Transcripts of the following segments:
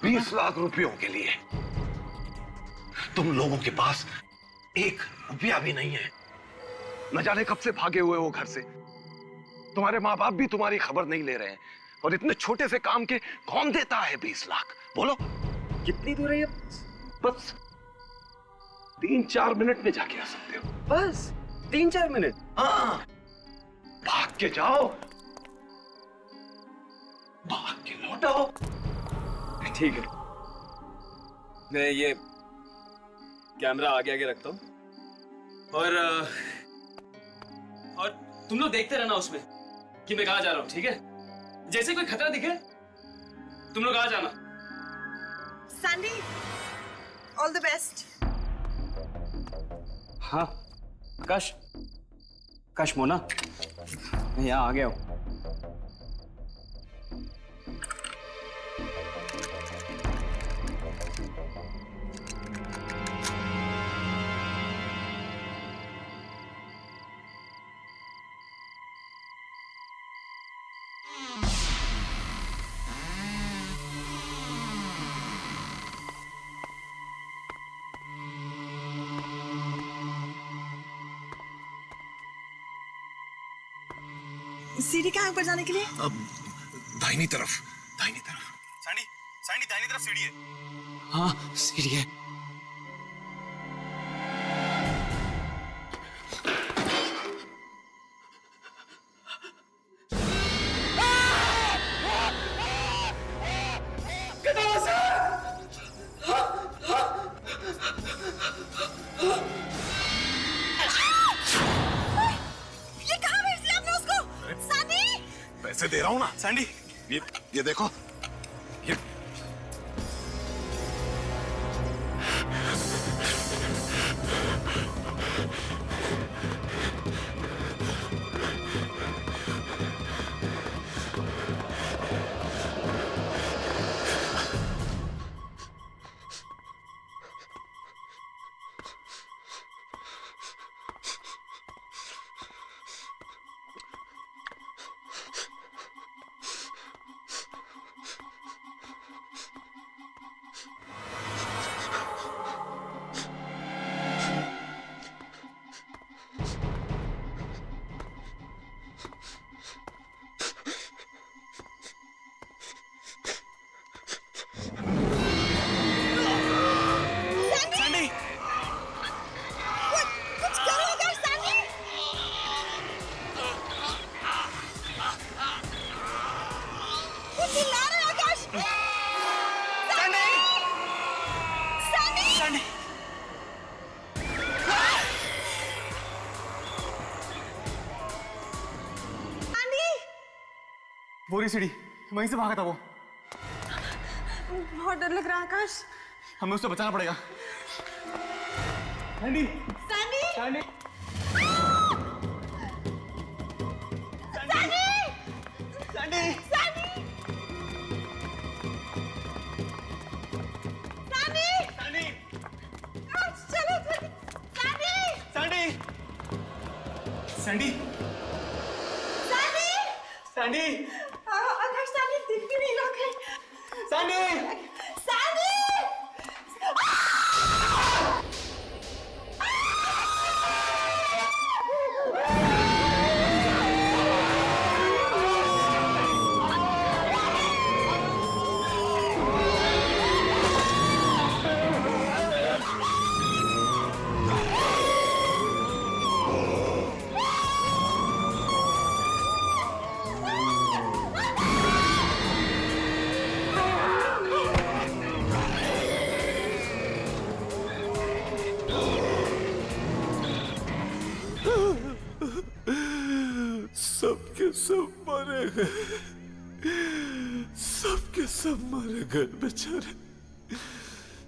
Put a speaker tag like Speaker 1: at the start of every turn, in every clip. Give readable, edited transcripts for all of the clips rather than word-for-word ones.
Speaker 1: 20 लाख रुपयों के लिए। तुम लोगों के पास 1 रुपया भी नहीं है। न जाने कब से भागे हुए हो घर से। तुम्हारे माँ बाप भी तुम्हारी खबर नहीं ले रहे हैं। और इतने छोटे से काम के कौन देता है 20 लाख? बोलो
Speaker 2: कितनी दूर है ये?
Speaker 1: बस 3-4 मिनट में जाके आ सकते हो।
Speaker 2: बस 3-4 मिनट?
Speaker 1: हाँ, भाग के जाओ, भाग के लौट आओ।
Speaker 2: ठीक है, मैं ये कैमरा आगे आगे रखता हूँ और तुम लोग देखते रहना उसमें कि मैं कहाँ जा रहा हूँ, ठीक है? जैसे कोई खतरा दिखे तुम लोग आ जाना।
Speaker 3: Sandy, all the best.
Speaker 2: हाँ आकाश मोना, मैं यहाँ आ गया हूँ।
Speaker 3: सीढ़ी कहाँ ऊपर जाने के लिए?
Speaker 1: अब दाहिनी तरफ, दाहिनी तरफ।
Speaker 4: सैंडी दाहिनी तरफ सीढ़ी है।
Speaker 2: हाँ सीढ़ी है।
Speaker 3: ये कहाँ भेज दिया आपने उसको? सैंडी!
Speaker 1: पैसे दे रहा हूं ना।
Speaker 4: सैंडी
Speaker 1: ये देखो, ये
Speaker 3: कुछ करो आकाश, सैंडी! वो चिल्ला रहा है आकाश! सैंडी! सैंडी! सैंडी!
Speaker 4: वो रही सीढ़ी, वहीं से भागा था वो।
Speaker 3: बहुत डर लग रहा है आकाश।
Speaker 4: हमें उससे बचाना पड़ेगा। Sandy
Speaker 3: Sandy!
Speaker 4: Sandy
Speaker 3: Sandy!
Speaker 4: Sandy
Speaker 3: Sandy! Sandy!
Speaker 4: Sandy
Speaker 3: Aakash, चलो जल्दी! Sandy!
Speaker 4: Sandy
Speaker 3: Sandy!
Speaker 4: Sandy
Speaker 3: Aakash, Sandy दिख भी नहीं रहा है।
Speaker 4: Sandy
Speaker 3: Sandy!
Speaker 1: सबके सब मारे गए, सबके सब मारे गए बेचारे।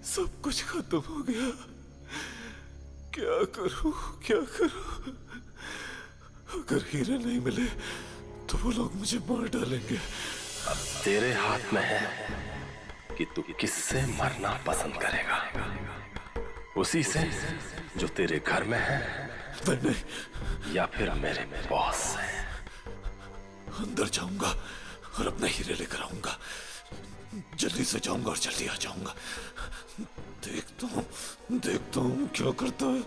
Speaker 1: सब कुछ खत्म हो गया। क्या करूं, क्या करूं? अगर हीरे नहीं मिले तो वो लोग मुझे मार डालेंगे।
Speaker 5: अब तेरे हाथ में है कि तू किससे मरना पसंद करेगा। उसी से जो तेरे घर में है,
Speaker 1: नहीं,
Speaker 5: या फिर मेरे बॉस से।
Speaker 1: अंदर जाऊंगा और अपना हीरे लेकर आऊंगा। जल्दी से जाऊंगा और जल्दी आ जाऊंगा। देखता हूँ क्या करता है।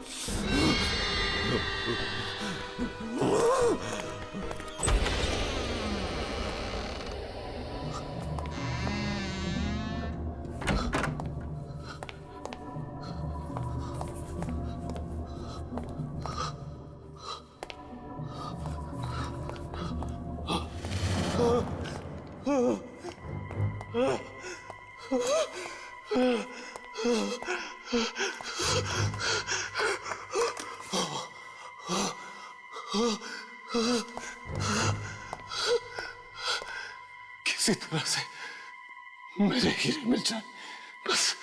Speaker 1: किसी तरह से मेरे हीरे मिल जाए बस।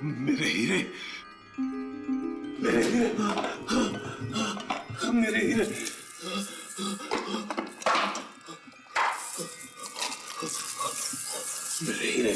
Speaker 1: मेरे हीरे, मेरे हीरे, मेरे हीरे। मेरे हीरे।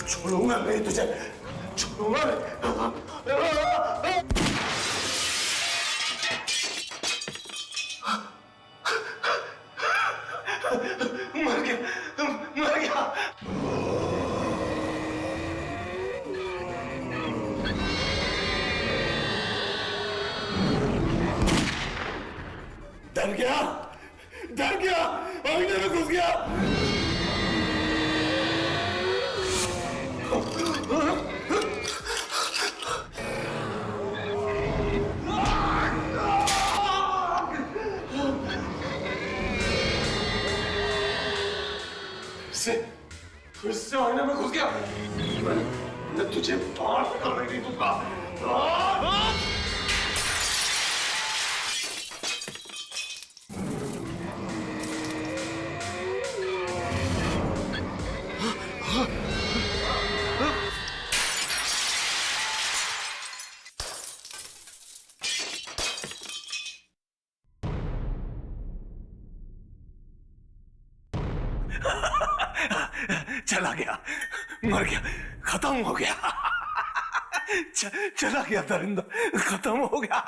Speaker 1: छोड़ूंगा नहीं तुझे, छोड़ूंगा नहीं। मर गया, मर गया। डर गया, डर गया, आईने में घुस गया। फिर से आईने में घुस गया। मैं तुझे बाहर निकालने नहीं दूंगा। चला गया, मर गया, खत्म हो गया। चला गया दरिंदा, खत्म हो गया।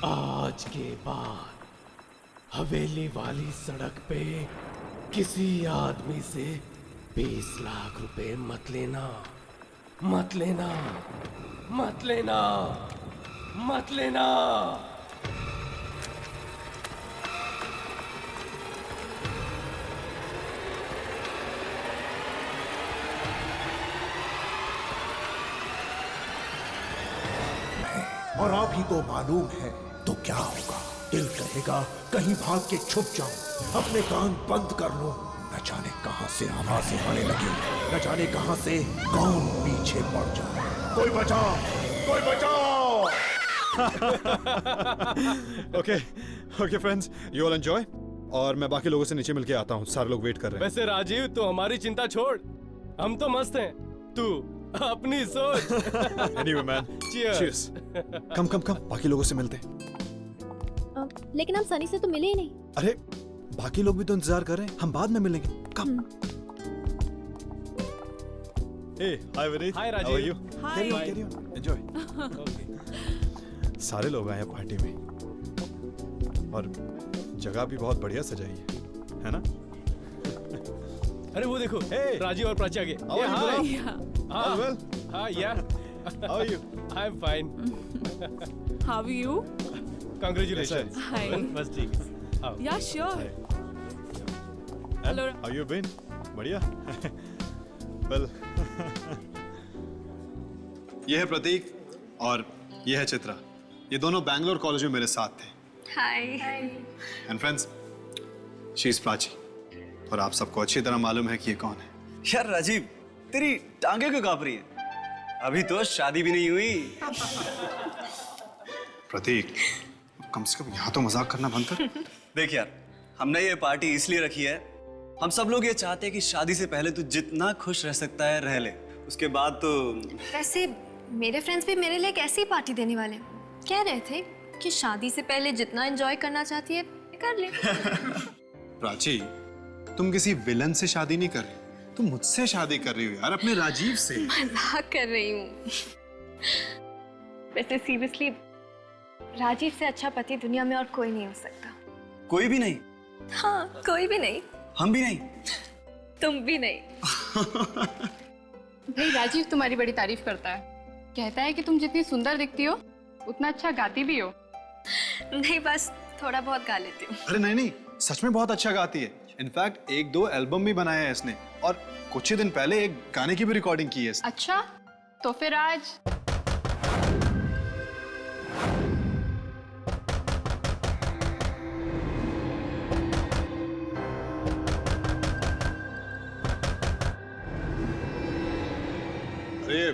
Speaker 5: आज के बाद हवेली वाली सड़क पे किसी आदमी से 20 लाख रुपए मत लेना, मत लेना, मत लेना, मत लेना।
Speaker 6: और आप ही को मालूम है तो क्या होगा। दिल कहेगा कहीं भाग के छुप जाऊं, अपने कान बंद कर लो, न जाने कहां से आवाजें आने लगी, न जाने कहां से कौन पीछे पड़ जाए। कोई बचाओ, कोई बचाओ।
Speaker 7: Okay okay friends, you all enjoy और मैं बाकी लोगों से नीचे मिलके आता हूँ। सारे लोग वेट कर रहे हैं।
Speaker 5: वैसे राजीव, तो हमारी चिंता छोड़, हम तो मस्त हैं, तू अपनी सोच।
Speaker 7: Anyway man, cheers. Come come come, बाकी लोगों से मिलते हैं।
Speaker 8: लेकिन हम सनी से तो मिले ही नहीं।
Speaker 7: अरे बाकी लोग भी तो इंतजार कर रहे हैं, हम बाद में मिलेंगे। Come. Hey hi Vineet,
Speaker 5: hi Rajeev.
Speaker 7: How are you?
Speaker 3: Hi.
Speaker 7: Carry on enjoy. सारे लोग आए हैं पार्टी में और जगह भी बहुत बढ़िया सजाई है ना?
Speaker 5: अरे वो देखो,
Speaker 7: Hey.
Speaker 5: राजीव और प्राची आगे।
Speaker 7: How are you,
Speaker 5: hi.
Speaker 7: brother? All well?
Speaker 5: हाँ, yeah.
Speaker 7: How are you?
Speaker 5: I'm fine.
Speaker 3: How are you?
Speaker 5: Congratulations.
Speaker 3: Hi.
Speaker 5: बस ठीक है। आओ।
Speaker 3: Yeah, sure.
Speaker 7: And
Speaker 3: Hello.
Speaker 7: how you been? बढ़िया। well, ये है प्रतीक और ये है चित्रा। ये दोनों बैंगलोर कॉलेज में मेरे साथ थे।
Speaker 3: Hi.
Speaker 7: And friends, she is Prachi और आप सबको अच्छी तरह मालूम है कि ये कौन है।
Speaker 9: यार राजीव, तेरी टांगे क्यों कांप रही हैं? अभी तो शादी भी नहीं हुई।
Speaker 7: प्रतीक, कम से कम यहाँ तो मजाक करना बंद कर।
Speaker 9: देख यार, हमने ये पार्टी इसलिए रखी है, हम सब लोग ये चाहते हैं कि शादी से पहले तू जितना खुश रह सकता है रह ले, उसके बाद तो।
Speaker 8: वैसे मेरे फ्रेंड्स भी मेरे लिए एक ऐसी पार्टी देने वाले कह रहे थे कि शादी से पहले जितना एंजॉय करना चाहती है कर ले।
Speaker 7: प्राची, तुम किसी विलन से शादी नहीं कर रही, तुम मुझसे शादी कर रही हो यार, अपने राजीव से।
Speaker 8: मजाक कर रही हूँ। वैसे सीरियसली राजीव से अच्छा पति दुनिया में और कोई नहीं हो सकता।
Speaker 9: कोई भी नहीं?
Speaker 8: हाँ, कोई भी नहीं।
Speaker 9: हम भी नहीं?
Speaker 8: तुम भी नहीं।
Speaker 10: भाई राजीव तुम्हारी बड़ी तारीफ करता है, कहता है कि तुम जितनी सुंदर दिखती हो उतना अच्छा गाती भी हो।
Speaker 8: नहीं, बस थोड़ा बहुत गा लेती हूँ।
Speaker 7: अरे नहीं नहीं, सच में बहुत अच्छा गाती है। इनफैक्ट 1-2 एल्बम भी बनाया है इसने और कुछ ही दिन पहले एक गाने की भी रिकॉर्डिंग की है इसने।
Speaker 10: अच्छा, तो फिर आज
Speaker 7: अरे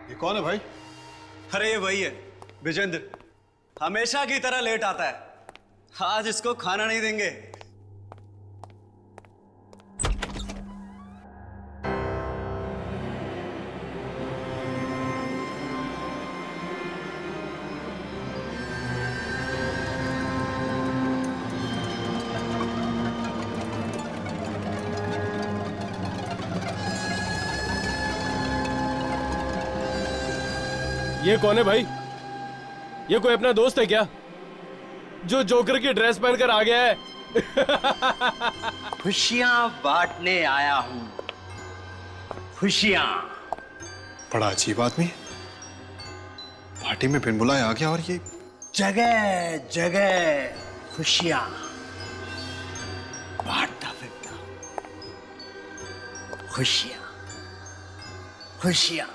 Speaker 7: ये कौन है भाई?
Speaker 9: अरे ये वही है, विजेंद्र। हमेशा की तरह लेट आता है, आज इसको खाना नहीं देंगे।
Speaker 5: ये कौन है भाई? ये कोई अपना दोस्त है क्या जो जोकर की ड्रेस पहनकर आ गया है?
Speaker 11: खुशियां बांटने आया हूं, खुशियां।
Speaker 7: बड़ा अजीब आदमी है, पार्टी में बिन बुलाए आ गया और ये
Speaker 11: जगह जगह खुशियां बांटता फिरता, खुशियां खुशियां।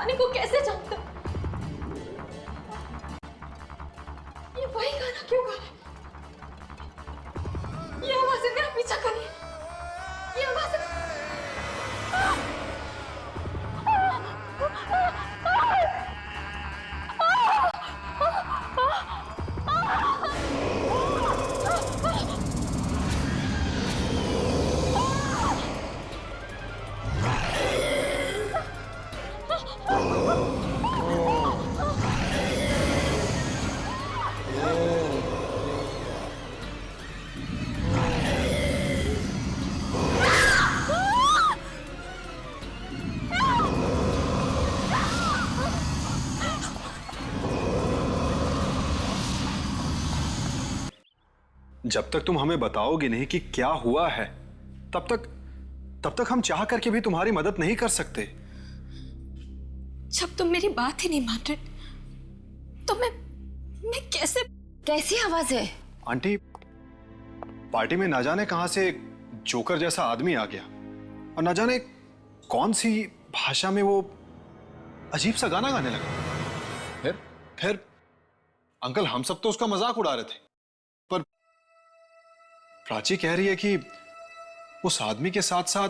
Speaker 8: गाने को कैसे जानता? ये वही गाना क्यों गा रहा है? ये आवाज़ें मेरा पीछा कर रही है। ये आवाज़ें
Speaker 7: जब तक तुम हमें बताओगे नहीं कि क्या हुआ है, तब तक हम चाह करके भी तुम्हारी मदद नहीं कर सकते।
Speaker 8: जब तुम मेरी बात ही नहीं मान रहे तो मैं कैसे?
Speaker 3: कैसी आवाज है?
Speaker 7: आंटी, पार्टी में ना जाने कहां से एक जोकर जैसा आदमी आ गया और ना जाने कौन सी भाषा में वो अजीब सा गाना गाने लगा। फिर अंकल, हम सब तो उसका मजाक उड़ा रहे थे, पर प्राची कह रही है कि उस आदमी के साथ साथ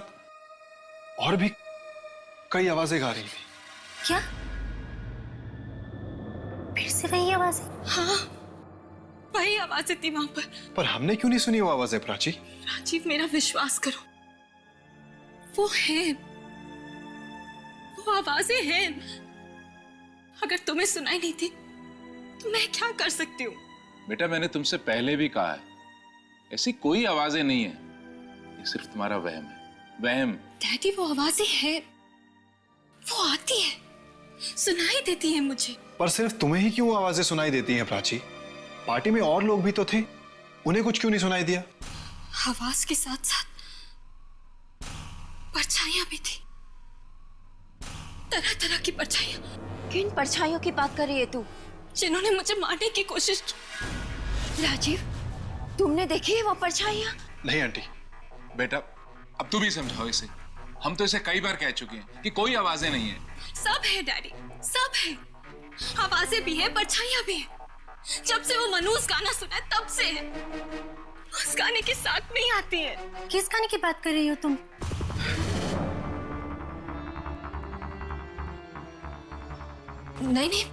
Speaker 7: और भी कई आवाजें गा रही थी।
Speaker 3: क्या? फिर से वही आवाज है?
Speaker 8: हाँ, वही आवाजें थी वहां पर
Speaker 7: हमने क्यों नहीं सुनी वो आवाजें प्राची?
Speaker 8: राजीव, मेरा विश्वास करो, वो है, वो आवाजें हैं। अगर तुम्हें सुनाई नहीं थी तो मैं क्या कर सकती हूँ?
Speaker 12: बेटा, मैंने तुमसे पहले भी कहा है, ऐसी कोई आवाजें नहीं है, ये सिर्फ तुम्हारा वहम है, वहम।
Speaker 8: डैडी, वो आवाजें हैं, वो आती है, सुनाई देती है मुझे।
Speaker 7: पर सिर्फ तुम्हें ही क्यों आवाजें सुनाई देती हैं प्राची? पार्टी में और लोग भी तो थे, उन्हें कुछ क्यों नहीं सुनाई दिया?
Speaker 8: आवाज के साथ साथ परछाइयां भी थी, तरह तरह की परछाइयां।
Speaker 3: किन परछाइयों की बात कर रही है तू?
Speaker 8: जिन्होंने मुझे मारने की कोशिश की।
Speaker 3: राजीव, तुमने देखी है वो परछाइयां?
Speaker 7: नहीं आंटी।
Speaker 12: बेटा, अब तुम ही समझाओ इसे, हम तो इसे कई बार कह चुके हैं कि कोई आवाजें नहीं है।
Speaker 8: सब है डैडी, सब है, आवाजें भी है, परछाइयां भी है। जब से वो मनूस गाना सुना है तब से है। उस गाने के साथ में ही आती है।
Speaker 3: किस गाने की बात कर रही हो तुम?
Speaker 8: नहीं,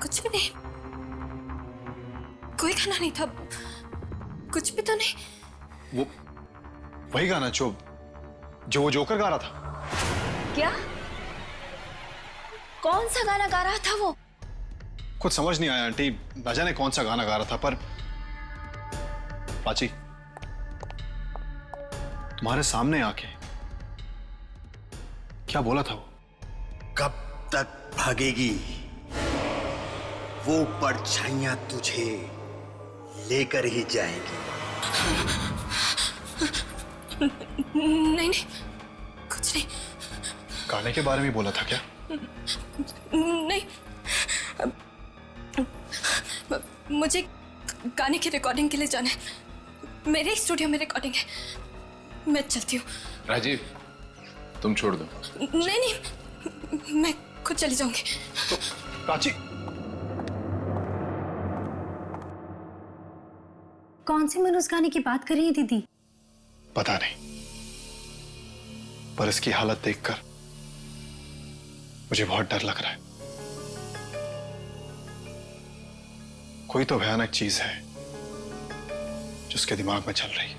Speaker 8: कुछ भी नहीं, कोई गाना नहीं था, कुछ भी तो नहीं।
Speaker 7: वो वही गाना जो वो जोकर गा रहा था।
Speaker 3: क्या? कौन सा गाना गा रहा था वो?
Speaker 7: कुछ समझ नहीं आया आंटी, न जाने कौन सा गाना गा रहा था, पर प्राची, तुम्हारे सामने आके क्या बोला था वो?
Speaker 11: कब तक भागेगी? वो परछाइयां तुझे लेकर ही जाएगी।
Speaker 8: नहीं, कुछ नहीं।
Speaker 7: गाने के बारे में बोला था क्या?
Speaker 8: नहीं, मुझे गाने की रिकॉर्डिंग के लिए जाना है, मेरे स्टूडियो में रिकॉर्डिंग है, मैं चलती हूँ।
Speaker 12: राजीव, तुम छोड़ दो।
Speaker 8: नहीं, मैं खुद चली जाऊंगी।
Speaker 7: तो प्राची,
Speaker 3: कौन सी मनोज गाने की बात कर रही है दीदी?
Speaker 7: पता नहीं, पर इसकी हालत देखकर मुझे बहुत डर लग रहा है। कोई तो भयानक चीज है जो उसके दिमाग में चल रही है।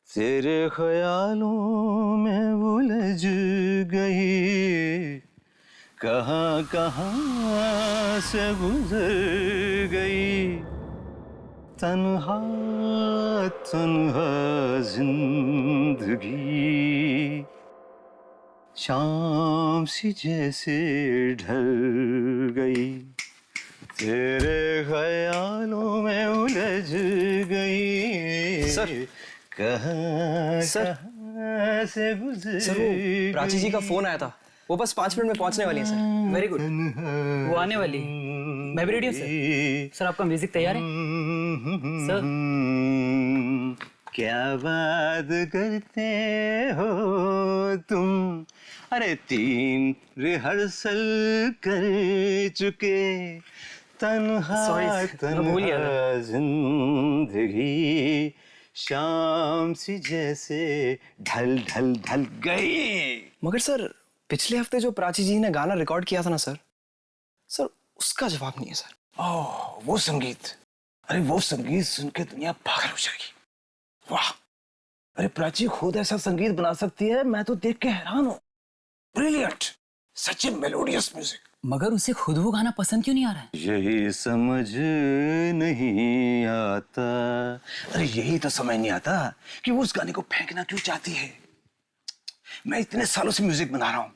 Speaker 13: तेरे ख्यालों में उलझ गई, कहाँ कहाँ से गुजर गई, तन्हा तन्हा जिंदगी, शाम सी जैसे ढल गई, तेरे ख्यालों में उलझ गई।
Speaker 9: सर,
Speaker 13: कहाँ से गुजर।
Speaker 9: सर, वो प्राची जी का फोन आया था, वो बस 5 मिनट में पहुंचने वाली है सर।
Speaker 14: वेरी गुड, वो आने वाली। मैं भी रेडी हूँ सर। सर आपका म्यूजिक तैयार है सर?
Speaker 13: क्या बात करते हो तुम, अरे 3 रिहर्सल कर चुके, तन्हा तन्हा जिंदगी शाम सी जैसे ढल ढल ढल गई।
Speaker 15: मगर सर पिछले हफ्ते जो प्राची जी ने गाना रिकॉर्ड किया था ना सर उसका जवाब नहीं है सर।
Speaker 6: ओह वो संगीत, अरे वो संगीत सुन के दुनिया पागल हो जाएगी। वाह, अरे प्राची खुद ऐसा संगीत बना सकती है, मैं तो देख के हैरान हूँ। ब्रिलियंट, सच में मेलोडियस म्यूजिक।
Speaker 14: मगर उसे खुद वो गाना पसंद क्यों नहीं आ रहा है?
Speaker 13: यही समझ नहीं आता,
Speaker 6: अरे यही तो समझ नहीं आता कि वो उस गाने को फेंकना क्यों चाहती है। मैं इतने सालों से म्यूजिक बना रहा हूँ,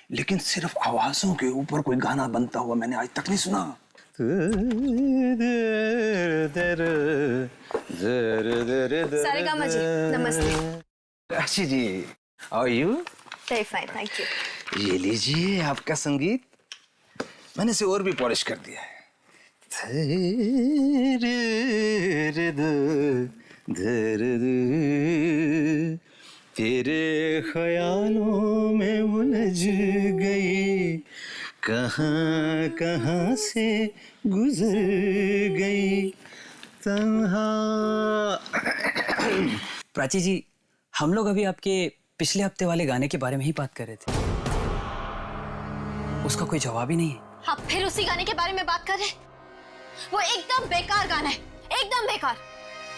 Speaker 6: लेकिन सिर्फ आवाजों के ऊपर कोई गाना बनता हुआ मैंने आज तक नहीं सुना।
Speaker 3: सारेगामा जी, नमस्ते।
Speaker 6: Prachi ji, how are you?
Speaker 3: Very fine, thank you.
Speaker 6: ये लीजिए आपका संगीत, मैंने इसे और भी पॉलिश कर दिया है।
Speaker 13: तेरे ख्यालों में उलझ गई, कहाँ कहाँ से गुजर गई तन्हा।
Speaker 14: प्राची जी, हम लोग अभी आपके पिछले हफ्ते वाले गाने के बारे में ही बात कर रहे थे। उसका कोई जवाब ही नहीं है।
Speaker 3: आप फिर उसी गाने के बारे में बात कर रहे हैं? वो एकदम बेकार गाना है, एकदम बेकार।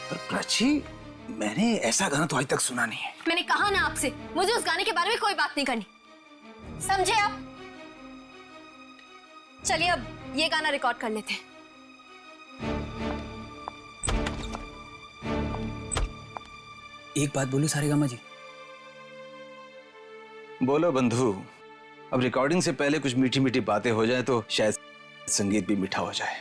Speaker 6: पर प्राची, मैंने ऐसा गाना तो आज तक सुना नहीं है।
Speaker 3: मैंने कहा ना आपसे, मुझे उस गाने के बारे में कोई बात नहीं करनी, समझे आप? चलिए अब ये गाना रिकॉर्ड कर लेते हैं।
Speaker 14: एक बात बोलूं सारेगामा जी?
Speaker 6: बोलो बंधु। अब रिकॉर्डिंग से पहले कुछ मीठी मीठी बातें हो जाए तो शायद संगीत भी मीठा हो जाए।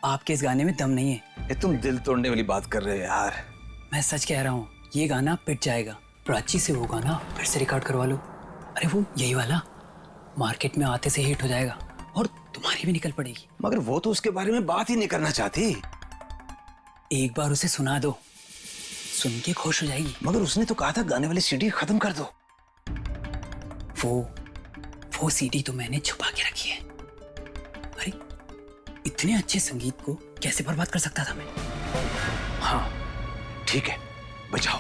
Speaker 14: आपके इस गाने में दम नहीं है।
Speaker 6: ये तुम दिल तोड़ने वाली बात कर रहे हो यार।
Speaker 14: मैं सच कह रहा हूँ, ये गाना पिट जाएगा। प्राची से वो गाना फिर से रिकॉर्ड करवा लो। अरे वो यही वाला मार्केट में आते से हिट हो जाएगा और तुम्हारी भी निकल पड़ेगी।
Speaker 6: मगर वो तो उसके बारे में बात ही नहीं करना चाहती।
Speaker 14: एक बार उसे सुना दो, सुन के खुश हो जाएगी।
Speaker 6: मगर उसने तो कहा था गाने वाली सीडी खत्म कर दो।
Speaker 14: वो सीडी तो मैंने छुपा के रखी है। अरे इतने अच्छे संगीत को कैसे बर्बाद कर सकता था मैं?
Speaker 6: हाँ ठीक है, बचाओ।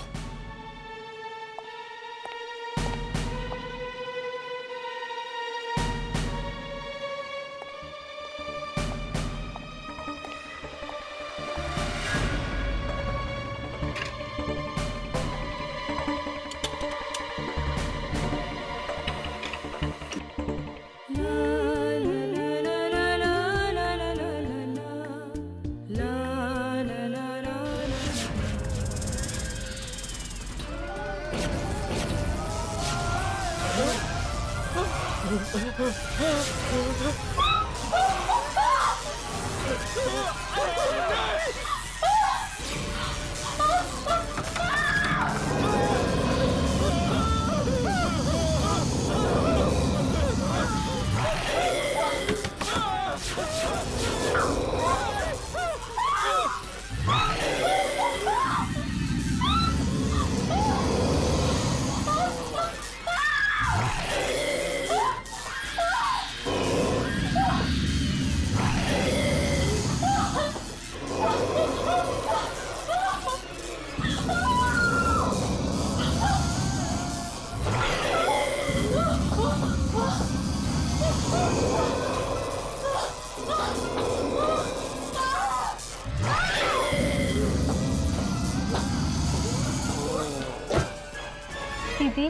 Speaker 3: दीदी,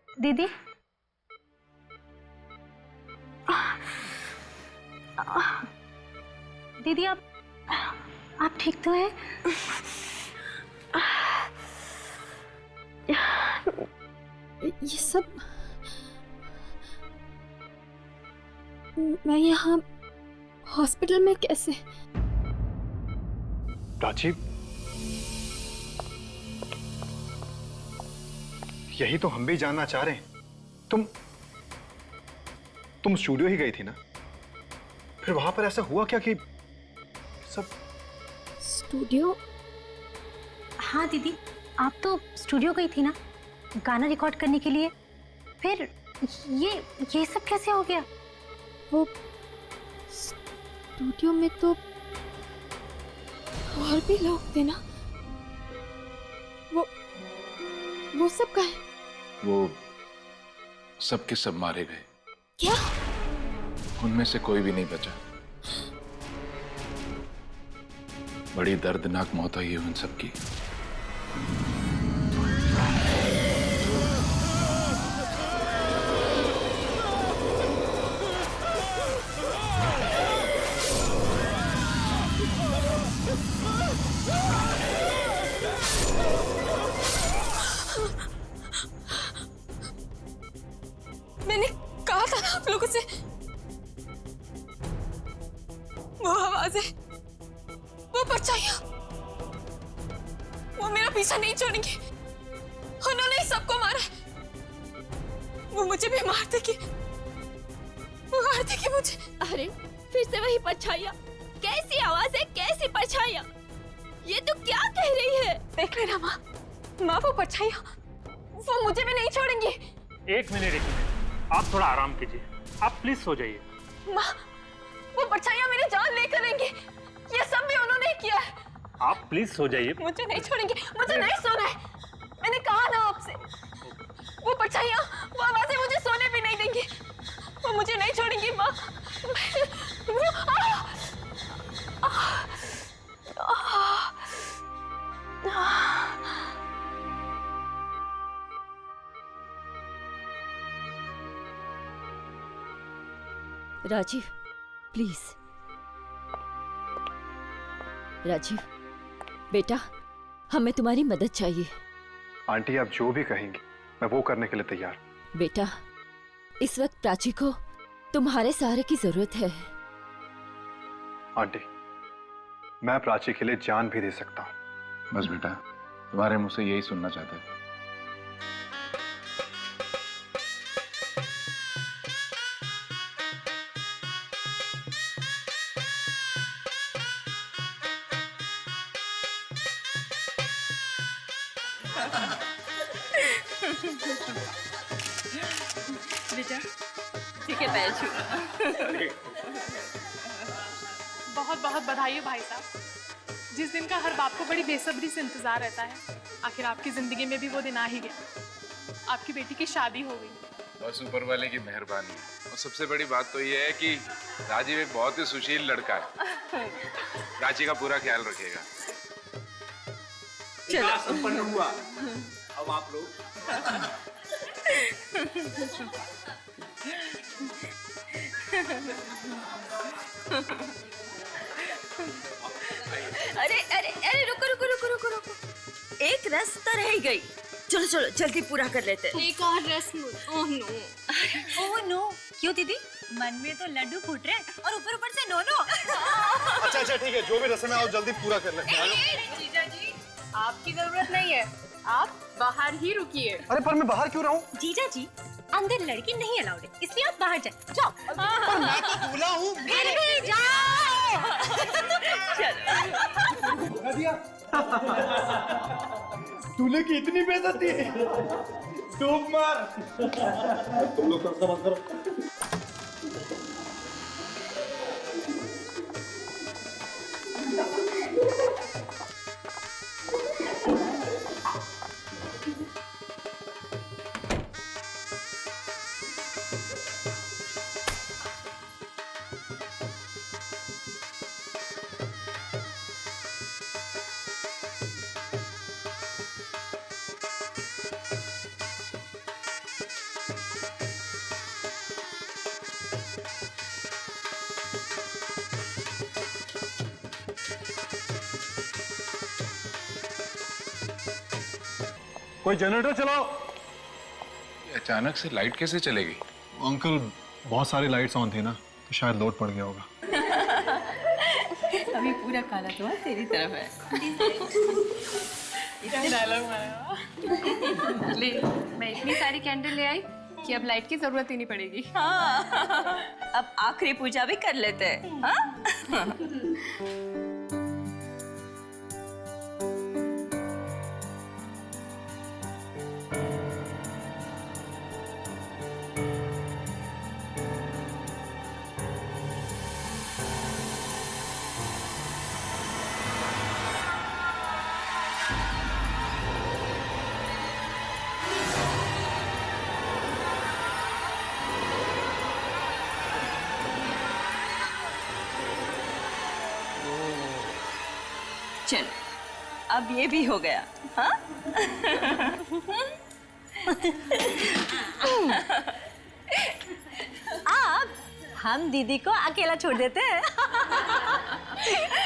Speaker 3: दीदी, दीदी आप ठीक तो हैं? ये सब मैं यहाँ हॉस्पिटल में कैसे?
Speaker 7: प्राची, यही तो हम भी जानना चाह रहे हैं। तुम स्टूडियो ही गई थी ना? फिर वहां पर ऐसा हुआ क्या कि सब
Speaker 16: स्टूडियो? हाँ दीदी, आप तो स्टूडियो गई थी ना गाना रिकॉर्ड करने के लिए। फिर ये सब कैसे हो गया? वो स्टूडियो में तो और भी लोग थे ना, वो सब कहाँ है?
Speaker 12: वो सब के सब मारे गए।
Speaker 16: क्या?
Speaker 12: उनमें से कोई भी नहीं बचा। बड़ी दर्दनाक मौत हुई है उन सबकी।
Speaker 8: मैंने कहा था ना आप लोगों से, वो आवाजें, वो परछाइयां, वो मेरा पीछा नहीं छोड़ेंगे। उन्होंने ही सबको मारा। वो मुझे भी मार देगी, वो मार देगी मुझे।
Speaker 3: अरे फिर से वही परछाइयां, कैसी आवाजें, कैसी परछाइयां? ये तो क्या कह रही है?
Speaker 8: देख लेना माँ, वो परछाइयां, वो मुझे भी नहीं छोड़ेंगी।
Speaker 17: एक मिनट, आप थोड़ा आराम कीजिए। आप प्लीज सो जाइए।
Speaker 8: माँ, वो परछाइयां मेरी जान लेकर रहेंगी। ये सब भी उन्होंने ही किया है।
Speaker 17: आप प्लीज सो जाइए।
Speaker 8: मुझे नहीं छोड़ेंगे, मुझे नहीं सोना है। मैंने कहा ना आपसे, वो परछाइयां, वो आवाजें मुझे सोने भी नहीं देंगी। वो मुझे नहीं छोड़ेंगी माँ।
Speaker 3: राजीव प्लीज, राजीव बेटा, हमें तुम्हारी मदद चाहिए।
Speaker 7: आंटी आप जो भी कहेंगी मैं वो करने के लिए तैयार।
Speaker 3: बेटा, इस वक्त प्राची को तुम्हारे सहारे की जरूरत है।
Speaker 7: आंटी मैं प्राची के लिए जान भी दे सकता हूँ।
Speaker 12: बस बेटा, तुम्हारे मुंह से यही सुनना चाहते थे।
Speaker 8: बेटा ठीक है, पैर छू।
Speaker 10: बहुत बहुत बधाई हो भाई साहब। जिस दिन का हर बाप को बड़ी बेसब्री से इंतजार रहता है, आखिर आपकी जिंदगी में भी वो दिन आ ही गया। आपकी बेटी की शादी हो गई।
Speaker 12: बस ऊपर वाले की मेहरबानी है। और सबसे बड़ी बात तो ये है कि राजीव एक बहुत ही सुशील लड़का है। प्राची का पूरा ख्याल रखेगा।
Speaker 11: चलो संपन्न हुआ। अब आप लोग
Speaker 18: अरे अरे अरे रुको रुको रुको रुको रुको, एक रस्म तो रह गई। चलो चलो जल्दी पूरा कर लेते हैं।
Speaker 8: एक और रस्म। ओह नो,
Speaker 18: ओह नो, क्यों दीदी? मन में तो लड्डू फूट रहे और ऊपर ऊपर से नो नो।
Speaker 7: अच्छा अच्छा ठीक है, जो भी रस्म है आप जल्दी पूरा कर लेते हैं।
Speaker 10: जीजा जी, आपकी जरूरत नहीं है, आप बाहर ही रुकिए।
Speaker 7: अरे पर मैं बाहर क्यों रहूं?
Speaker 18: जीजा जी, अंदर लड़की नहीं अलाउड है, इसलिए आप बाहर जाओ। जाओ।
Speaker 11: पर मैं तो दूल्हा हूँ।
Speaker 18: फिर भी जाओ।
Speaker 11: दूल्हे की इतनी बेइज्जती, डूब मार। तुम लोग थोड़ा सा बंद करो।
Speaker 7: कोई जनरेटर चलाओ।
Speaker 12: अचानक से लाइट कैसे चलेगी?
Speaker 7: अंकल बहुत सारी लाइट्स ऑन थी ना, तो शायद लोड पड़ गया होगा।
Speaker 18: अभी पूरा काला तो तेरी तरफ है।
Speaker 10: डायलॉग मारा। ले, मैं इतनी सारी कैंडल ले आई, कि अब लाइट की जरूरत ही नहीं पड़ेगी।
Speaker 18: हाँ, अब आखिरी पूजा भी कर लेते हैं। हाँ? चल, अब ये भी हो गया। हाँ?
Speaker 16: अब हम दीदी को अकेला छोड़ देते हैं।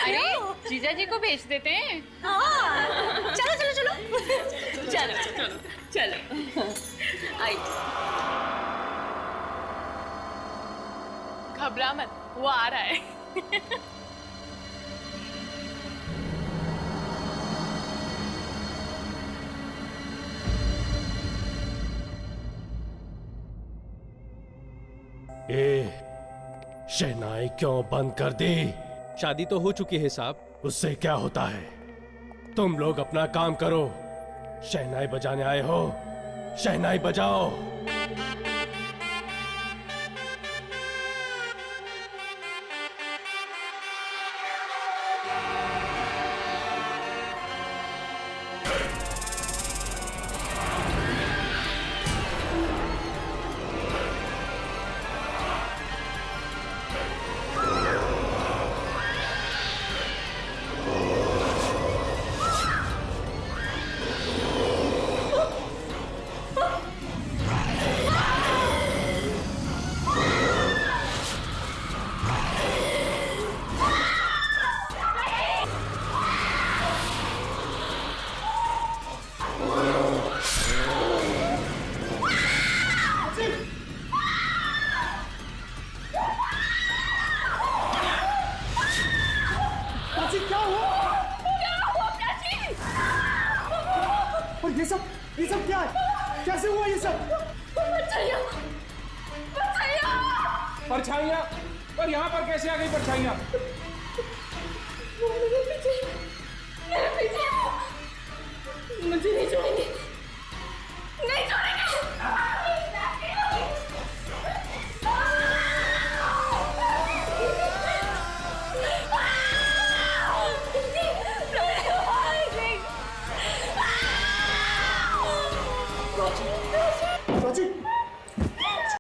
Speaker 10: अरे जीजा जी को भेज देते हैं।
Speaker 16: चलो चलो चलो
Speaker 18: चलो चलो चलो। आई।
Speaker 10: घबरा मत, वो आ रहा है।
Speaker 19: शहनाई क्यों बंद कर दी?
Speaker 20: शादी तो हो चुकी है साहब।
Speaker 19: उससे क्या होता है? तुम लोग अपना काम करो। शहनाई बजाने आए हो, शहनाई बजाओ।
Speaker 11: ये सब क्या है? कैसे हुआ ये सब?
Speaker 12: परछाइयाँ? पर यहाँ पर कैसे आ गई परछाइयाँ?
Speaker 3: मुझे नहीं छोड़ेंगे, नहीं छोड़ेंगे।
Speaker 11: प्राची,